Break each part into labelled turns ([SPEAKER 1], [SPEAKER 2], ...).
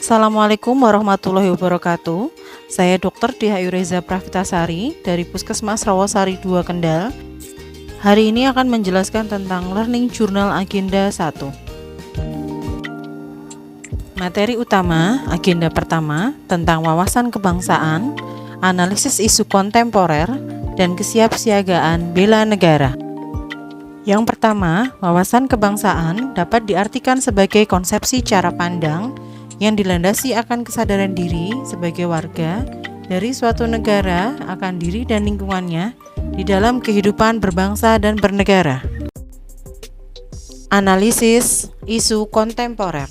[SPEAKER 1] Assalamualaikum warahmatullahi wabarakatuh. Saya Dr. Dihayu Reza Pravitasari dari Puskesmas Rawasari 2 Kendal. Hari ini akan menjelaskan tentang Learning Journal Agenda 1. Materi utama agenda pertama tentang wawasan kebangsaan, analisis isu kontemporer, dan kesiapsiagaan bela negara. Yang pertama, wawasan kebangsaan dapat diartikan sebagai konsepsi cara pandang yang dilandasi akan kesadaran diri sebagai warga dari suatu negara akan diri dan lingkungannya di dalam kehidupan berbangsa dan bernegara. Analisis isu kontemporer.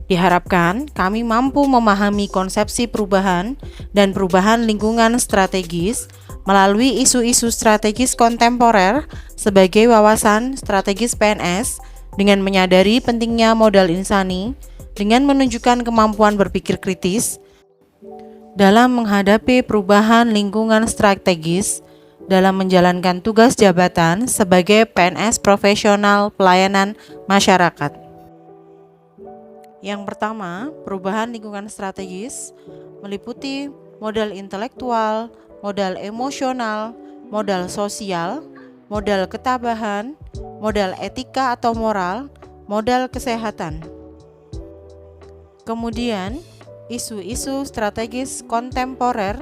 [SPEAKER 1] Diharapkan kami mampu memahami konsepsi perubahan dan perubahan lingkungan strategis melalui isu-isu strategis kontemporer sebagai wawasan strategis PNS dengan menyadari pentingnya modal insani dengan menunjukkan kemampuan berpikir kritis dalam menghadapi perubahan lingkungan strategis dalam menjalankan tugas jabatan sebagai PNS profesional pelayanan masyarakat. Yang pertama, perubahan lingkungan strategis meliputi modal intelektual, modal emosional, modal sosial, modal ketabahan, modal etika atau moral, modal kesehatan. Kemudian, isu-isu strategis kontemporer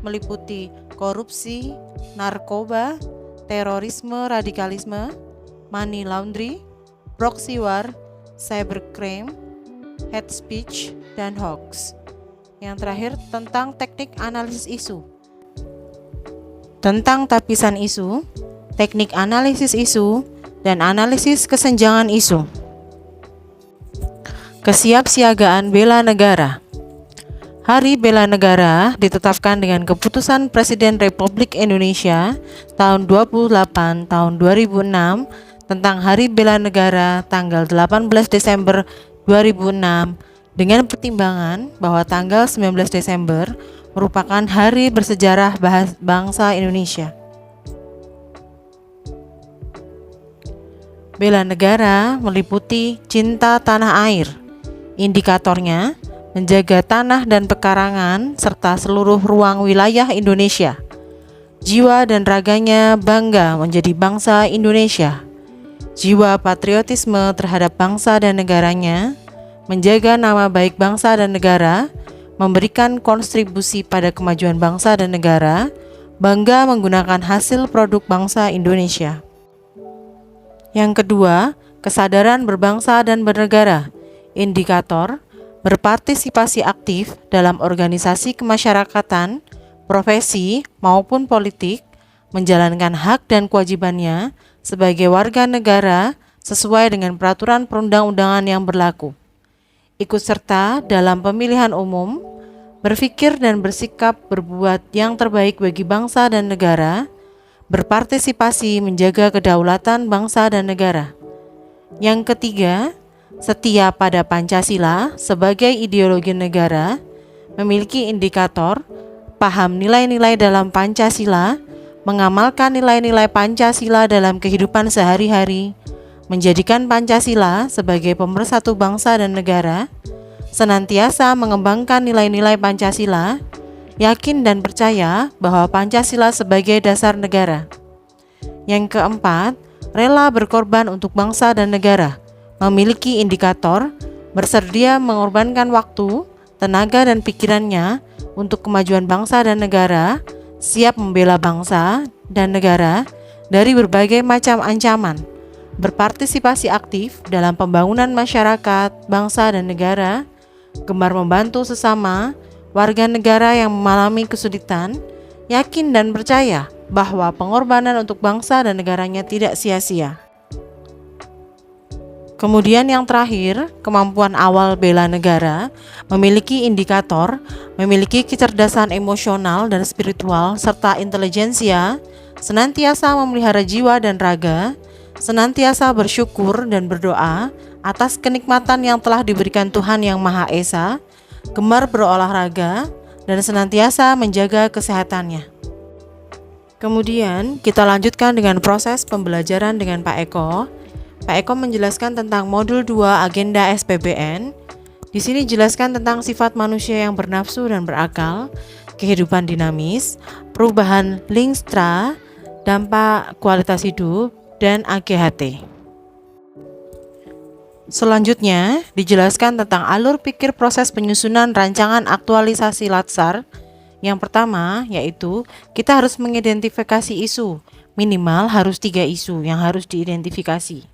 [SPEAKER 1] meliputi korupsi, narkoba, terorisme radikalisme, money laundry, proxy war, cybercrime, hate speech, dan hoax. Yang terakhir tentang teknik analisis isu. Tentang tapisan isu, teknik analisis isu, dan analisis kesenjangan isu. Kesiapsiagaan bela negara. Hari Bela Negara ditetapkan dengan keputusan Presiden Republik Indonesia tahun 28 tahun 2006 tentang Hari Bela Negara tanggal 18 Desember 2006 dengan pertimbangan bahwa tanggal 19 Desember merupakan hari bersejarah bangsa Indonesia. Bela negara meliputi cinta tanah air. Indikatornya menjaga tanah dan pekarangan serta seluruh ruang wilayah Indonesia. Jiwa dan raganya bangga menjadi bangsa Indonesia. Jiwa patriotisme terhadap bangsa dan negaranya, menjaga nama baik bangsa dan negara, memberikan kontribusi pada kemajuan bangsa dan negara, bangga menggunakan hasil produk bangsa Indonesia. Yang kedua, kesadaran berbangsa dan bernegara. Indikator, berpartisipasi aktif dalam organisasi kemasyarakatan, profesi maupun politik, menjalankan hak dan kewajibannya sebagai warga negara sesuai dengan peraturan perundang-undangan yang berlaku. Ikut serta dalam pemilihan umum, berpikir dan bersikap berbuat yang terbaik bagi bangsa dan negara, berpartisipasi menjaga kedaulatan bangsa dan negara. Yang ketiga, setia pada Pancasila sebagai ideologi negara, memiliki indikator, paham nilai-nilai dalam Pancasila, mengamalkan nilai-nilai Pancasila dalam kehidupan sehari-hari, menjadikan Pancasila sebagai pemersatu bangsa dan negara, senantiasa mengembangkan nilai-nilai Pancasila, yakin dan percaya bahwa Pancasila sebagai dasar negara. Yang keempat, rela berkorban untuk bangsa dan negara, memiliki indikator, bersedia mengorbankan waktu, tenaga dan pikirannya untuk kemajuan bangsa dan negara, siap membela bangsa dan negara dari berbagai macam ancaman, berpartisipasi aktif dalam pembangunan masyarakat, bangsa dan negara, gemar membantu sesama, warga negara yang mengalami kesulitan, yakin dan percaya bahwa pengorbanan untuk bangsa dan negaranya tidak sia-sia. Kemudian yang terakhir, kemampuan awal bela negara, memiliki indikator, memiliki kecerdasan emosional dan spiritual serta intelijensia, senantiasa memelihara jiwa dan raga, senantiasa bersyukur dan berdoa atas kenikmatan yang telah diberikan Tuhan Yang Maha Esa, gemar berolahraga, dan senantiasa menjaga kesehatannya. Kemudian kita lanjutkan dengan proses pembelajaran dengan Pak Eko. Pak Eko menjelaskan tentang modul 2 agenda SPBN. Di sini jelaskan tentang sifat manusia yang bernafsu dan berakal, kehidupan dinamis, perubahan Linkstra, dampak kualitas hidup, dan AGHT. Selanjutnya, dijelaskan tentang alur pikir proses penyusunan rancangan aktualisasi Latsar. Yang pertama, yaitu kita harus mengidentifikasi isu. Minimal harus 3 isu yang harus diidentifikasi.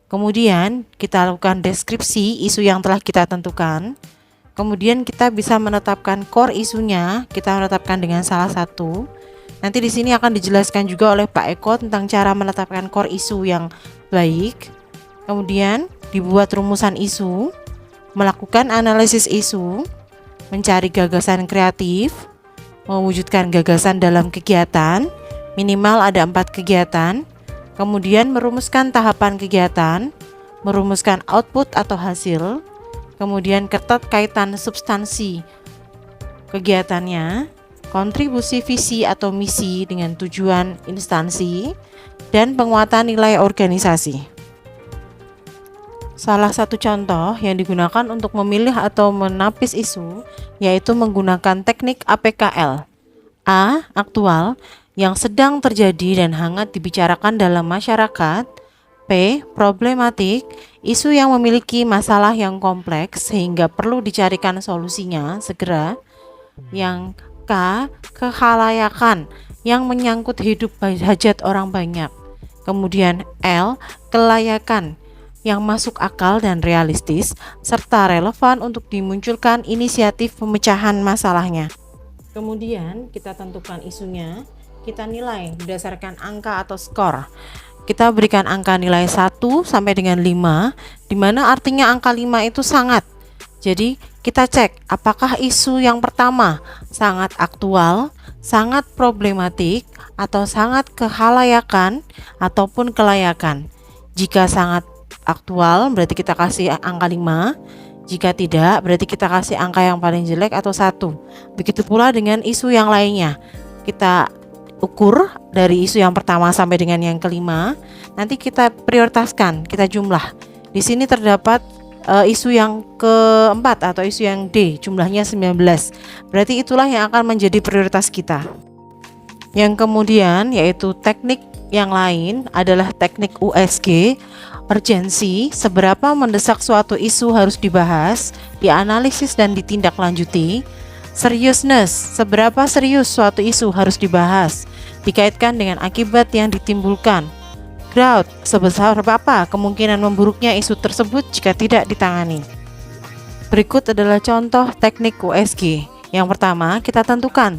[SPEAKER 1] Kemudian, kita lakukan deskripsi isu yang telah kita tentukan. Kemudian kita bisa menetapkan core isunya, kita menetapkan dengan salah satu. Nanti di sini akan dijelaskan juga oleh Pak Eko tentang cara menetapkan core isu yang baik. Kemudian dibuat rumusan isu, melakukan analisis isu, mencari gagasan kreatif, mewujudkan gagasan dalam kegiatan, minimal ada 4 kegiatan, kemudian merumuskan tahapan kegiatan, merumuskan output atau hasil, kemudian keterkaitan substansi kegiatannya, kontribusi visi atau misi dengan tujuan instansi, dan penguatan nilai organisasi. Salah satu contoh yang digunakan untuk memilih atau menapis isu yaitu menggunakan teknik APKL. A. Aktual, yang sedang terjadi dan hangat dibicarakan dalam masyarakat. P. Problematik, isu yang memiliki masalah yang kompleks sehingga perlu dicarikan solusinya segera. Yang K. Kekhalayakan, yang menyangkut hidup hajat orang banyak. Kemudian L. Kelayakan, yang masuk akal dan realistis, serta relevan untuk dimunculkan inisiatif pemecahan masalahnya. Kemudian kita tentukan isunya, kita nilai berdasarkan angka atau skor. Kita berikan angka nilai 1 sampai dengan 5, di mana artinya angka 5 itu sangat. Jadi kita cek apakah isu yang pertama sangat aktual, sangat problematik, atau sangat kehalayakan ataupun kelayakan. Jika sangat aktual berarti kita kasih angka 5, jika tidak berarti kita kasih angka yang paling jelek atau 1. Begitu pula dengan isu yang lainnya, kita ukur dari isu yang pertama sampai dengan yang kelima, nanti kita prioritaskan, kita jumlah. Di sini terdapat isu yang keempat atau isu yang D, jumlahnya 19, berarti itulah yang akan menjadi prioritas kita. Yang kemudian yaitu teknik yang lain adalah teknik USG, urgensi, seberapa mendesak suatu isu harus dibahas, dianalisis dan ditindaklanjuti. Seriousness, seberapa serius suatu isu harus dibahas, dikaitkan dengan akibat yang ditimbulkan. Growth, sebesar apa kemungkinan memburuknya isu tersebut jika tidak ditangani. Berikut adalah contoh teknik USG. Yang pertama, kita tentukan.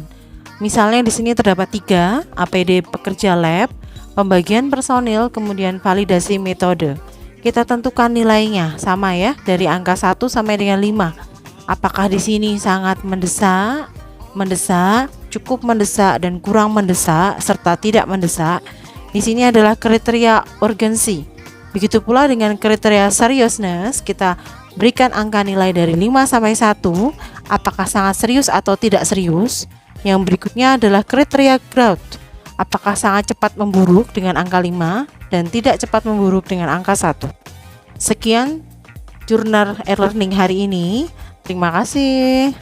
[SPEAKER 1] Misalnya di sini terdapat 3, APD pekerja lab, pembagian personil, kemudian validasi metode. Kita tentukan nilainya sama ya, dari angka 1 sampai dengan 5. Apakah di sini sangat mendesak, cukup mendesak, dan kurang mendesak, serta tidak mendesak. Di sini adalah kriteria urgensi. Begitu pula dengan kriteria seriousness, kita berikan angka nilai dari 5 sampai 1, apakah sangat serius atau tidak serius. Yang berikutnya adalah kriteria growth, apakah sangat cepat memburuk dengan angka 5 dan tidak cepat memburuk dengan angka 1. Sekian jurnal e-learning hari ini. Terima kasih.